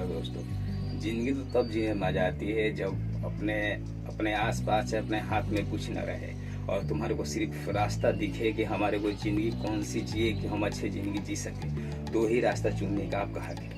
दोस्तों, ज़िंदगी तो तब जीने में मज़ा आती है जब अपने अपने आस-पास से अपने हाथ में कुछ न रहे और तुम्हारे को सिर्फ रास्ता दिखे कि हमारे को ज़िंदगी कौन सी जिए कि हम अच्छी ज़िंदगी जी सकें। तो ही रास्ता चुनने का आपका हक है।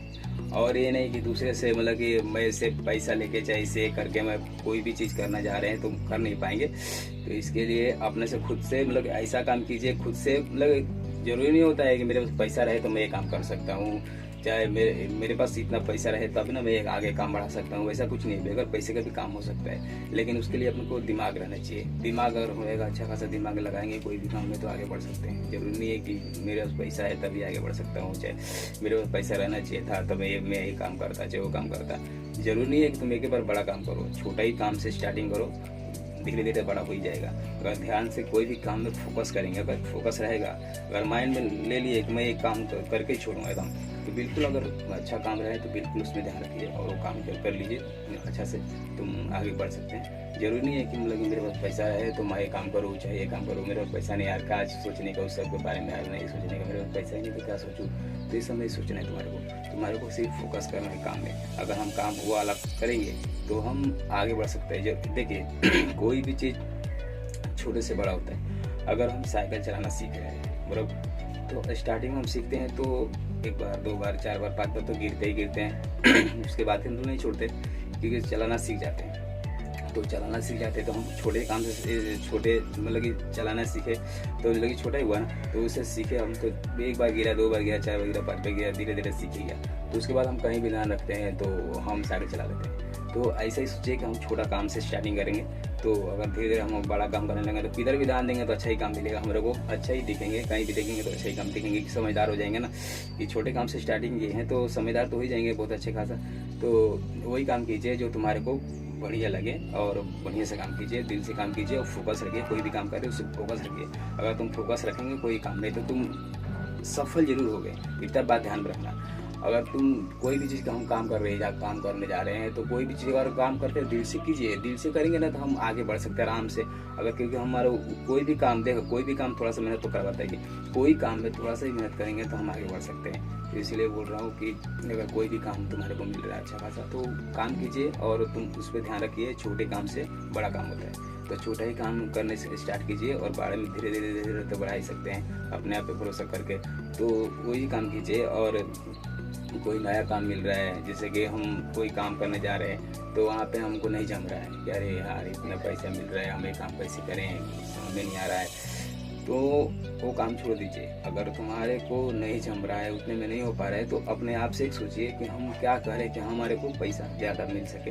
और ये नहीं कि दूसरे से मतलब कि मैं इससे पैसा लेके चाहे इसे करके मैं कोई भी चीज़ करना चाह रहे हैं तो कर नहीं पाएंगे। तो इसके लिए अपने से खुद से मतलब ऐसा काम कीजिए खुद से, मतलब ज़रूरी नहीं होता है कि मेरे पास पैसा रहे तो मैं ये काम कर सकता हूँ, चाहे मेरे पास इतना पैसा रहे तब ना मैं एक आगे काम बढ़ा सकता हूँ। वैसा कुछ नहीं है, बगैर पैसे का भी काम हो सकता है, लेकिन उसके लिए अपने को दिमाग रहना चाहिए। दिमाग अगर होएगा, अच्छा खासा दिमाग लगाएंगे कोई भी काम में तो आगे बढ़ सकते हैं। जरूरी नहीं है कि मेरे पास पैसा है तभी आगे बढ़ सकता हूँ, चाहे मेरे पास पैसा रहना चाहिए था तो मैं ये काम करता, चाहे वो काम करता। जरूरी नहीं है कि तुम एक ही बार बड़ा काम करो, छोटा ही काम से स्टार्टिंग करो, धीरे धीरे बड़ा हो ही जाएगा। अगर ध्यान से कोई भी काम में फोकस करेंगे, अगर फोकस रहेगा, अगर माइंड में ले लिए कि मैं एक काम करके छोड़ूंगा एकदम, तो बिल्कुल अगर अच्छा काम रहे तो बिल्कुल उसमें ध्यान रखिए और वो काम कर लीजिए अच्छा से, तुम आगे बढ़ सकते हैं। जरूरी नहीं है कि मतलब मेरे पास पैसा है तो मैं ये काम करूँ चाहे ये काम करूँ, मेरे पास पैसा नहीं यार क्या सोचने का, उस सब के बारे में यार नहीं सोचने का, मेरे पास पैसा ही नहीं तो क्या सोचूँ। तो ये सब नहीं सोचना है तुम्हारे को सिर्फ फोकस करना है काम में। अगर हम काम वो अलग करेंगे तो हम आगे बढ़ सकते हैं। जब देखिए कोई भी चीज़ छोटे से बड़ा होता है। अगर हम साइकिल चलाना सीख रहे हैं बराबर, तो स्टार्टिंग में हम सीखते हैं तो एक बार, दो बार, चार बार, पाँच बार तो गिरते ही गिरते हैं उसके बाद हम तो नहीं छोड़ते क्योंकि चलाना सीख जाते हैं। तो चलाना सीख जाते हैं तो हम छोटे काम से छोटे मतलब कि चलाना सीखे तो मतलब कि छोटा ही हुआ ना, तो उसे सीखे हम तो एक बार गिरा, दो बार गिरा, चार बार गिरा, पाँच बार गिरा, धीरे धीरे सीख गया। तो उसके बाद हम कहीं भी ध्यान रखते हैं तो हम साइकिल चला लेते हैं। तो ऐसा ही सोचिए कि हम छोटा काम से स्टार्टिंग करेंगे तो अगर धीरे धीरे हम बड़ा काम करने लगेंगे तो किधर भी ध्यान देंगे तो अच्छा ही काम मिलेगा हमारे को, अच्छा ही दिखेंगे, कहीं भी देखेंगे तो अच्छा ही काम दिखेंगे कि समझदार हो जाएंगे ना कि छोटे काम से स्टार्टिंग ये है तो समझदार तो हो ही जाएंगे बहुत अच्छे खासा। तो वही काम कीजिए जो तुम्हारे को बढ़िया लगे और बढ़िया से काम कीजिए, दिल से काम कीजिए और फोकस रखिए। कोई भी काम करें उससे फोकस रखिए। अगर तुम फोकस रखेंगे कोई काम में तो तुम सफल जरूर होगे, इतना बात ध्यान में रखना। अगर तुम कोई भी चीज़ का हम काम कर रहे हैं या काम करने जा रहे हैं तो कोई भी चीज़ अगर काम करते हैं दिल से कीजिए, दिल से करेंगे ना तो हम आगे बढ़ सकते हैं आराम से। अगर क्योंकि हमारा कोई भी काम देखो, कोई भी काम थोड़ा सा मेहनत तो करवाता है, कि कोई काम में थोड़ा सा ही मेहनत करेंगे तो हम आगे बढ़ सकते हैं। तो इसलिए बोल रहा हूँ कि अगर कोई भी काम तुम्हारे को मिल रहा है अच्छा खासा तो काम कीजिए और तुम उस पर ध्यान रखिए। छोटे काम से बड़ा काम होता है तो छोटा ही काम करने से स्टार्ट कीजिए और बड़े में धीरे धीरे धीरे धीरे तो बढ़ा ही सकते हैं अपने आप पे भरोसा करके। तो वही काम कीजिए। और कोई नया काम मिल रहा है जैसे कि हम कोई काम करने जा रहे हैं तो वहाँ पे हमको नहीं जम रहा है कि अरे यार इतना पैसा मिल रहा है हमें काम कैसे करें समझ में नहीं आ रहा है, तो वो काम छोड़ दीजिए। अगर तुम्हारे को नहीं जम रहा है, उतने में नहीं हो पा रहा है तो अपने आप से एक सोचिए कि हम क्या करें कि हमारे को पैसा ज़्यादा मिल सके।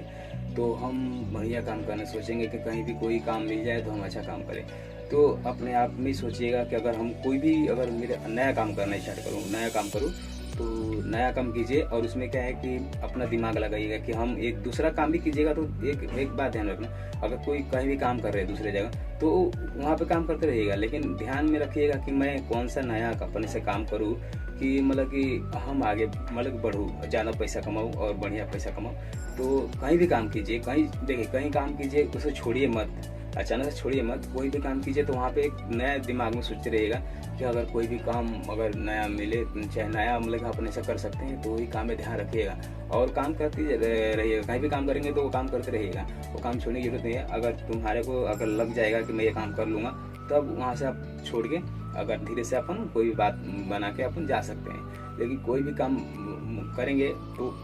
तो हम बढ़िया काम करना सोचेंगे कि कहीं भी कोई काम मिल जाए तो हम अच्छा काम करें। तो अपने आप में सोचिएगा कि अगर हम कोई भी अगर मेरे नया काम करना स्टार्ट करूँ, नया काम करूँ तो नया काम कीजिए और उसमें क्या है कि अपना दिमाग लगाइएगा कि हम एक दूसरा काम भी कीजिएगा तो एक बात ध्यान रखना, अगर कोई कहीं भी काम कर रहे हैं दूसरे जगह तो वहाँ पे काम करते रहिएगा, लेकिन ध्यान में रखिएगा कि मैं कौन सा नया कंपनी से काम करूँ कि मतलब कि हम आगे मतलब बढ़ूँ, ज़्यादा पैसा कमाऊँ और बढ़िया पैसा कमाऊँ। तो कहीं भी काम कीजिए, कहीं देखिए कहीं काम कीजिए उसे छोड़िए मत, अचानक से छोड़िए मत। कोई भी काम कीजिए तो वहाँ पे एक नया दिमाग में सोचते रहिएगा कि अगर कोई भी काम अगर नया मिले, चाहे नया मतलब अपन ऐसा कर सकते हैं तो वही काम में ध्यान रखिएगा और काम करते रहिएगा। कहीं भी काम करेंगे तो वो काम करते रहिएगा, वो काम छोड़ने की जरूरत नहीं है। अगर तुम्हारे को अगर लग जाएगा कि मैं ये काम कर लूँगा तब वहाँ से आप छोड़ के अगर धीरे से अपन कोई भी बात बना के अपन जा सकते हैं। लेकिन कोई भी काम करेंगे तो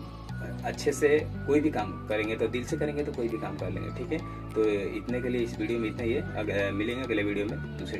अच्छे से, कोई भी काम करेंगे तो दिल से करेंगे तो कोई भी काम कर लेंगे, ठीक है। तो इतने के लिए इस वीडियो में इतना ही है। अगर मिलेंगे अगले वीडियो में दूसरे